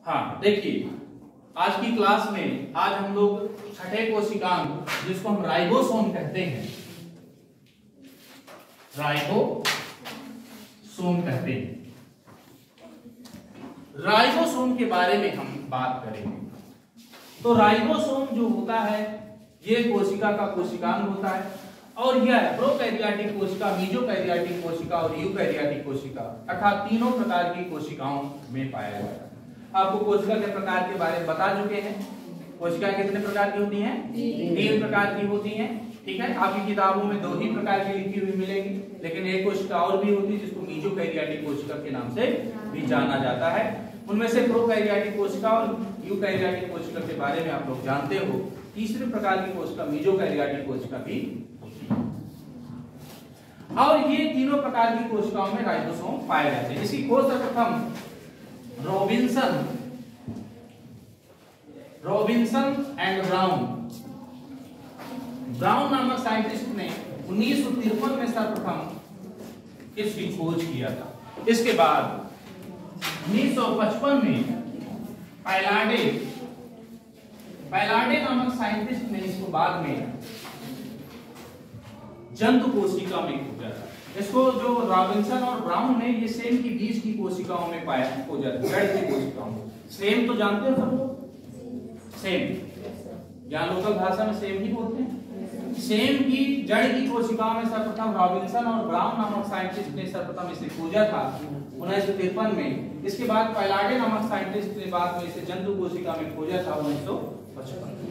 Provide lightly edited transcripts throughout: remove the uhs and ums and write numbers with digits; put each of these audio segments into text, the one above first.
हाँ देखिए, आज की क्लास में आज हम लोग छठे कोशिकांग जिसको हम राइबोसोम कहते हैं, राइबोसोम कहते हैं, राइबोसोम के बारे में हम बात करेंगे। तो राइबोसोम जो होता है ये कोशिका का कोशिकांग होता है और यह प्रोकैरियोटिक कोशिका, मेसोकैरियोटिक कोशिका और यूकैरियोटिक कोशिका अर्थात तीनों प्रकार की कोशिकाओं में पाया जाता है। आपको कोशिका के प्रकार के बारे में बता चुके हैं। कोशिका कितने प्रकार की होती हैं? 3 प्रकार की होती हैं। ठीक है, आपकी किताबों में 2 ही प्रकार की लिखी हुई मिलेगी, लेकिन एक कोशिका और भी होती है जिसको मेसोकैरियोटिक कोशिका के नाम से भी जाना जाता है। उनमें से प्रोकैरियोटिक कोशिका और यूकैरियोटिक कोशिका के बारे में आप लोग जानते हो। तीसरे प्रकार की कोशिका मेसोकैरियोटिक कोशिका भी होती है और ये तीनों प्रकार की कोशिकाओं में राइबोसोम पाए जाते हैं। इसकी खोज सर्वप्रथम रॉबिन्सन एंड ब्राउन नामक साइंटिस्ट ने 1953 में सर्वप्रथम इसकी खोज किया था। इसके बाद 1955 में पैलाडे नामक साइंटिस्ट ने इसको बाद में जंतु कोशिका में खोजा था। इसको जो रॉबिन्सन और ब्राउन ने ये सेम की बीज की कोशिकाओं में पाया खोजा था, जड़ की कोशिकाओं में। सेम तो जानते हो सब लोग, सेम यहाँ लोकल भाषा में सेम ही बोलते हैं। सेम की जड़ की कोशिकाओं में सर्वप्रथम रॉबिन्सन और ब्राउन नामक साइंटिस्ट ने सर्वप्रथम इसे खोजा था 1953 में। इसके बाद पैलाडे नामक साइंटिस्ट ने बाद में इसे जंतु कोशिका में खोजा था 1955 में।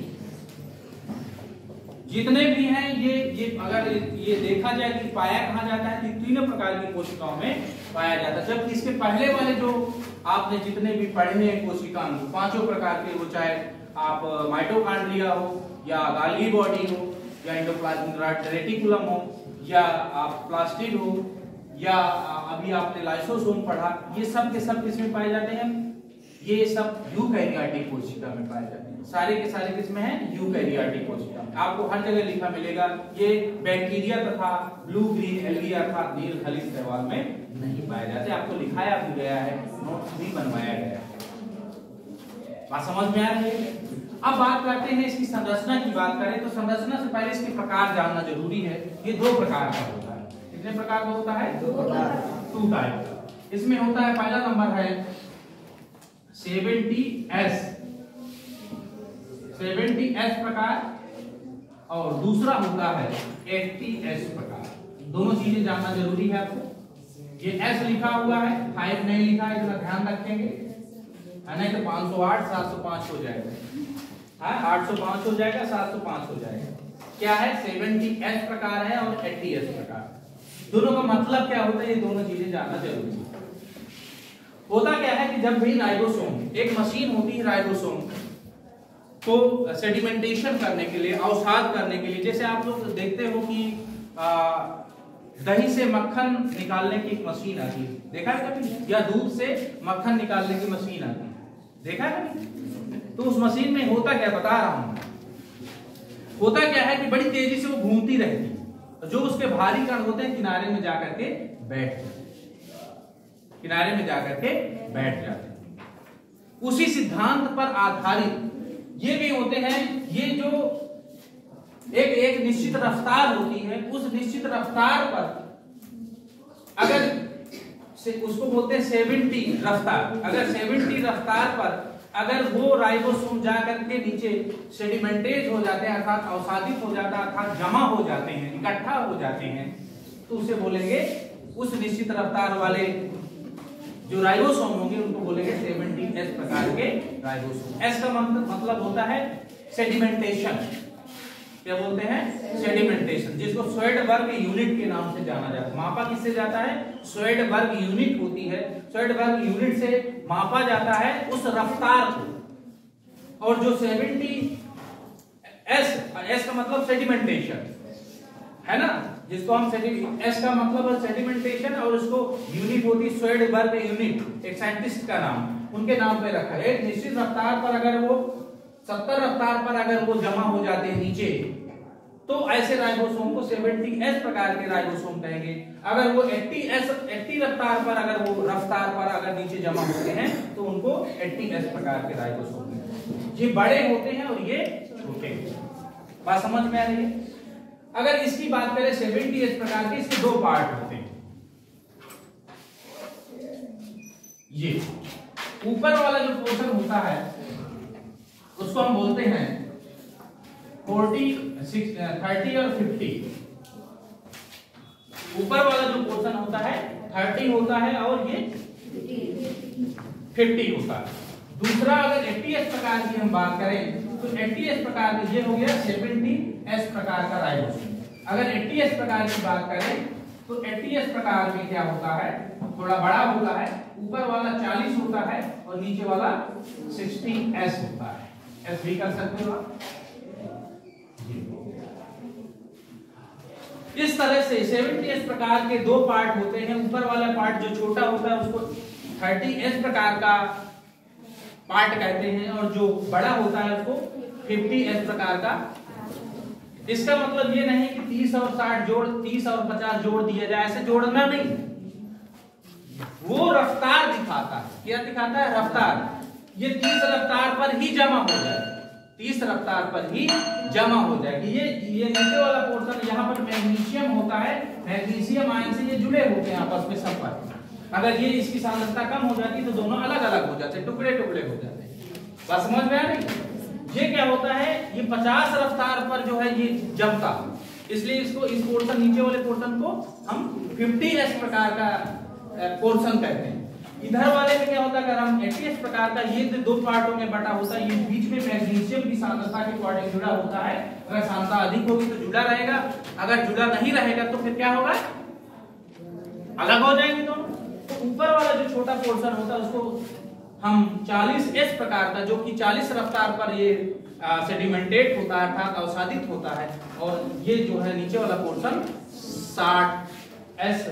जितने भी हैं ये अगर ये देखा जाए कि पाया कहाँ जाता है तो तीनों प्रकार की कोशिकाओं में पाया जाता है। जबकि इसके पहले वाले जो आपने जितने भी पढ़े हैं कोशिकांग 5 प्रकार के, वो चाहे आप माइटोकॉन्ड्रिया हो या गाल्गी बॉडी हो या एंडोप्लाज्मिक रेटिकुलम हो या आप प्लास्टिड हो या अभी आपने लाइसोसोम पढ़ा, ये सब के सब किसमें पाए जाते हैं? ये सब यूकैरियोटिक कोशिका में पाए जाते हैं। सारे के सारे किसमें हैं? यूकैरियोटिक कोशिका में। आपको हर जगह लिखा मिलेगा ये बैक्टीरिया तथा ब्लू ग्रीन एल्गी अर्थात नील खनिज शैवाल में नहीं पाए जाते। आपको लिखाया भी गया है, नोट्स भी बनवाया गया है। बात समझ में आ रही है? अब बात करते हैं इसकी संरचना की। बात करें तो संरचना से पहले इसके प्रकार जानना जरूरी है। ये 2 प्रकार का होता है। कितने प्रकार का होता है? 2 प्रकार, 2 टाइप का। इसमें होता है, पहला नंबर है 70S प्रकार और दूसरा होता है 80S प्रकार। दोनों चीजें जानना जरूरी है आपको। ये S लिखा हुआ है, 5 नहीं लिखा है, इतना ध्यान रखेंगे, नहीं तो 508 705 हो जाएगा। 805 हो जाएगा, 705 हो जाएगा। क्या है? 70S प्रकार है और 80S प्रकार। दोनों का मतलब क्या होता है, ये दोनों चीजें जानना जरूरी है। होता क्या है कि जब भी राइबोसोम, एक मशीन होती है राइबोसोम को सेडिमेंटेशन करने के लिए, अवसाद करने के लिए, जैसे आप लोग देखते हो कि दही से मक्खन निकालने की एक मशीन आती है, देखा है कभी? या दूध से मक्खन निकालने की मशीन आती है, देखा है कभी? तो उस मशीन में होता क्या, बता रहा हूं। होता क्या है कि बड़ी तेजी से वो घूमती रहती है, जो उसके भारी कण होते हैं किनारे में जाकर के बैठ जाते हैं। उसी सिद्धांत पर आधारित ये भी होते हैं। ये जो एक निश्चित रफ्तार होती है, उस निश्चित रफ्तार पर अगर उसको बोलते हैं 70 रफ्तार, अगर 70 रफ्तार पर अगर वो राइबोसोम जाकर के नीचे सेडिमेंटेज हो जाते हैं अर्थात अवसादित हो जाता है अर्थात जमा हो जाते हैं, इकट्ठा हो जाते हैं, तो उसे बोलेंगे, उस निश्चित रफ्तार वाले जो राइबोसोम होंगे उनको बोलेंगे 70S प्रकार के राइबोसोम। S का मतलब होता है सेडिमेंटेशन। क्या बोलते हैं? सेडिमेंटेशन, जिसको स्वेडबर्ग यूनिट के नाम से जाना जाता है। मापा किससे जाता है? स्वेडबर्ग यूनिट होती है, स्वेडबर्ग यूनिट से मापा जाता है उस रफ्तार को। और जो 70S का मतलब सेडिमेंटेशन है ना, जिसको हम S का मतलब है सेडिमेंटेशन और उसको यूनिट होती है स्वेडबर्ग यूनिट, एक साइंटिस्ट का नाम, उनके नाम पे रखा है। एक निश्चित रफ्तार पर अगर वो 70 रफ्तार पर अगर वो जमा हो जाते हैं नीचे, तो ऐसे राइबोसोम को 70S प्रकार के राइबोसोम कहेंगे। अगर वो 80 रफ्तार पर अगर नीचे जमा होते हैं तो उनको 80S प्रकार के राइबोसोम कहेंगे। ये बड़े होते हैं और ये छोटे। बात समझ में आ रही है? अगर इसकी बात करें 70S प्रकार के, इसके दो पार्ट होते हैं। ये ऊपर वाला जो पोर्शन होता है उसको हम बोलते हैं 40, 30 और 50। ऊपर वाला जो पोर्शन होता है 30 होता है और ये 50 होता है। दूसरा अगर 80S प्रकार की हम बात करें तो 80S प्रकार के ये हो गया 70S प्रकार का राइबोसोम। अगर 80S प्रकार की बात करें तो 80S प्रकार में क्या होता है, थोड़ा बड़ा होता है। ऊपर वाला 40 होता है और नीचे वाला 60S होता है। एस भी कर सकते हो आप। इस तरह से 70S प्रकार के दो पार्ट होते हैं। ऊपर वाला पार्ट जो छोटा होता है उसको 30S प्रकार का पार्ट कहते हैं और जो बड़ा होता है उसको 50S प्रकार का। इसका मतलब ये नहीं कि 30 और 60 जोड़ 30 और 50 जोड़ दिया जाए, ऐसे जोड़ना नहीं। वो रफ्तार दिखाता है। क्या दिखाता है? रफ्तार। ये 30 रफ्तार पर ही जमा हो जाए, 30 रफ्तार पर ही जमा हो जाएगी। ये नीचे वाला पोर्शन यहाँ पर मैग्नीशियम होता है, मैग्नीशियम आयन से ये जुड़े होते हैं आपस में सब पर। अगर ये इसकी सांद्रता कम हो जाती तो दोनों अलग अलग हो जाते, टुकड़े टुकड़े हो जाते। बात समझ में आ रही? ये क्या होता है, ये 50 रफ्तार पर जो है ये जमता, इसलिए इसको इस पोर्शन नीचे वाले पोर्शन को हम 50S प्रकार का पोर्शन कहते हैं। इधर वाले में क्या होता है, अगर हम 80S प्रकार का, ये दो पार्टों में बटा होता है। ये बीच में मैग्नीशियम की सांद्रता के अकॉर्डिंग जुड़ा होता है। अगर सांद्रता अधिक होगी तो जुड़ा रहेगा, अगर जुड़ा नहीं रहेगा तो फिर क्या होगा, अलग हो जाएंगे दोनों। तो ऊपर वाला जो छोटा पोर्शन होता है उसको हम 40S प्रकार का, जो कि 40 रफ्तार पर ये सेडिमेंटेट होता है अर्थात अवसादित होता है, और ये जो है नीचे वाला पोर्शन 60S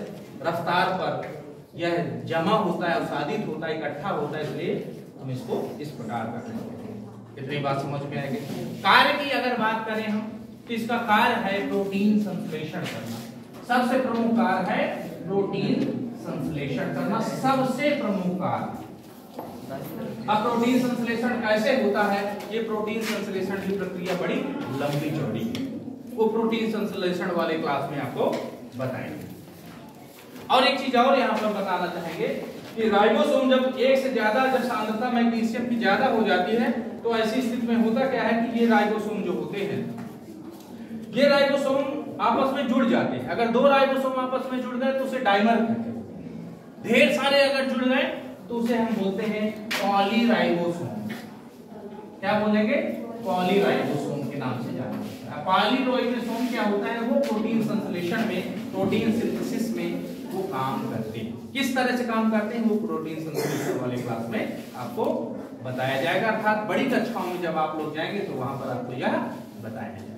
रफ्तार पर यह जमा होता है, अवसादित होता है, इकट्ठा होता है, इसलिए हम इसको इस प्रकार का कहते हैं। इतनी बात समझ में आएगी। कार्य की अगर बात करें हम तो इसका कार्य है प्रोटीन संश्लेषण करना। सबसे प्रमुख कार्य है प्रोटीन संश्लेषण करना, सबसे प्रमुख कार्य। अब प्रोटीन संश्लेषण कैसे होता है, ये प्रोटीन संश्लेषण की प्रक्रिया बड़ी लंबी चौड़ी है, वो प्रोटीन संश्लेषण वाले क्लास में आपको बताएंगे। और एक चीज और यहाँ पर बताना चाहेंगे कि राइबोसोम जब एक से ज्यादा, जब सांद्रता मैग्नीशियम की ज्यादा हो जाती है तो ऐसी स्थिति में होता क्या है कि ये राइबोसोम जो होते हैं, ये राइबोसोम आपस में जुड़ जाते हैं। अगर दो राइबोसोम आपस में जुड़ गए तो उसे डाइमर कहते हैं। ढेर सारे अगर जुड़ गए तो उसे हम बोलते हैं पॉलीराइबोसोम। क्या बोलेंगे? पॉलीराइबोसोम के नाम से जाना जाता है। पॉलीराइबोसोम क्या होता है, वो प्रोटीन संश्लेषण में, प्रोटीन सिंथेसिस में वो काम करते हैं। किस तरह से काम करते हैं वो प्रोटीन संश्लेषण वाले क्लास में आपको बताया जाएगा, अर्थात बड़ी कक्षाओं में जब आप लोग जाएंगे तो वहां पर आपको यह बताया जाएगा।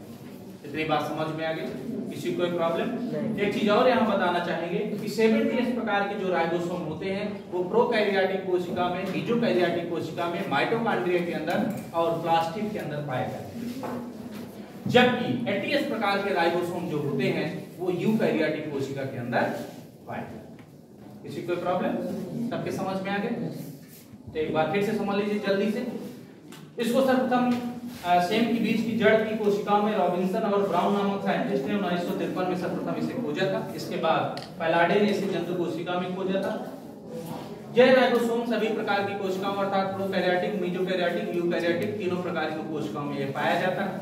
इतनी बात समझ में आ गई? किसी कोई प्रॉब्लम? एक चीज और यहाँ बताना चाहेंगे कि 70S प्रकार के जो राइबोसोम होते हैं वो प्रोकैरियोटिक कोशिका में, मेसोकैरियोटिक कोशिका में, माइटोकॉन्ड्रिया के अंदर और प्लास्टिड के अंदर पाए जाते हैं। जबकि 80S प्रकार के राइबोसोम जो होते हैं वो यूकैरियोटिक कोशिका के अंदर पाए जाते हैं। किसी कोई प्रॉब्लम? सबके समझ में आ गए? तो एक बार फिर से समझ लीजिए जल्दी से। इसको सर्वप्रथम सेम की बीज की जड़ की कोशिकाओं में रॉबिन्सन और ब्राउन नामक साइंटिस्ट ने 1953 में सर्वप्रथम इसे खोजा था। इसके बाद पैलाडे ने इसे जंतु कोशिका में खोजा था। यह राइबोसोम सभी प्रकार की कोशिकाओं अर्थात प्रोकैरियोटिक, मेसोकैरियोटिक, यूकैरियोटिक तीनों प्रकार की कोशिकाओं में यह पाया जाता है।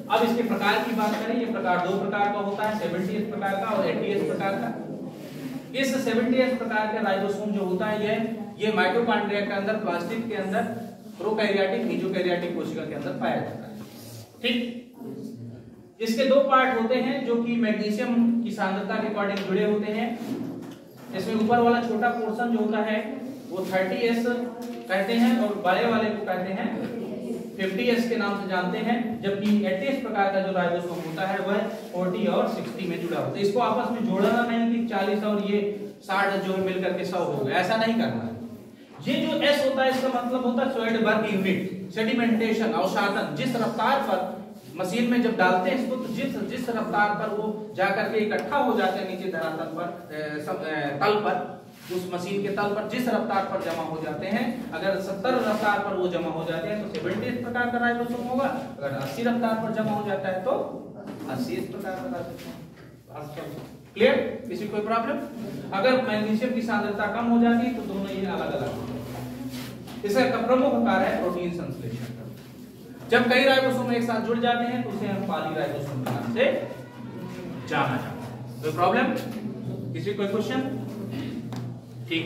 अब इसके प्रकार की बात करें, ये प्रकार दो प्रकार का होता है, 70S प्रकार का और 80S प्रकार का। इस 70S प्रकार के राइबोसोम जो होता है ये माइटोकॉन्ड्रिया के अंदर, प्लास्टिड के अंदर, प्रोकैरियोटिक, मेसोकैरियोटिक कोशिका के अंदर पाया जाता है। ठीक, इसके दो पार्ट होते हैं जो कि मैग्नीशियम की सांद्रता के अकॉर्डिंग जुड़े होते हैं। इसमें ऊपर वाला छोटा पोर्शन जो होता है वो 30S कहते हैं और बड़े वाले को कहते हैं 50S के नाम से जानते हैं। जबकि 80S प्रकार का जो राइबोसोम होता है वह 40 और 60 में जुड़ा होता है। इसको आपस में जोड़ना नहीं कि 40 और ये 60 जो मिलकर के 100 हो गए, ऐसा नहीं करना है। ये जो S होता है इसका मतलब होता है सोइडबर्ग यूनिट, सेडिमेंटेशन, अवसादन। जिस रफ्तार पर मशीन में जब डालते हैं इसको, तो जिस रफ्तार पर वो जाकर के इकट्ठा हो जाते हैं नीचे धरातल पर, तल पर, उस मशीन के तल पर जिस रफ्तार पर जमा हो जाते हैं, अगर 70 रफ्तार पर वो जमा हो जाते हैं तो 70 इस प्रकार का राइबोसोम होगा। अगर 80 रफ्तार पर जमा हो जाता है तो 80 इस प्रकार का राइबोसोम। क्लियर? किसी कोई प्रॉब्लम? अगर मैग्नीशियम की सांद्रता कम हो जाती है तो दोनों ये अलग अलग। इसका प्रमुख कार्य है प्रोटीन संश्लेषण। जब कई राइबोसोम एक साथ जुड़ जाते हैं तो उसे हम पॉलीराइबोसोम के नाम से जाना जाता है। कोई प्रॉब्लम? किसी कोई क्वेश्चन? ठीक।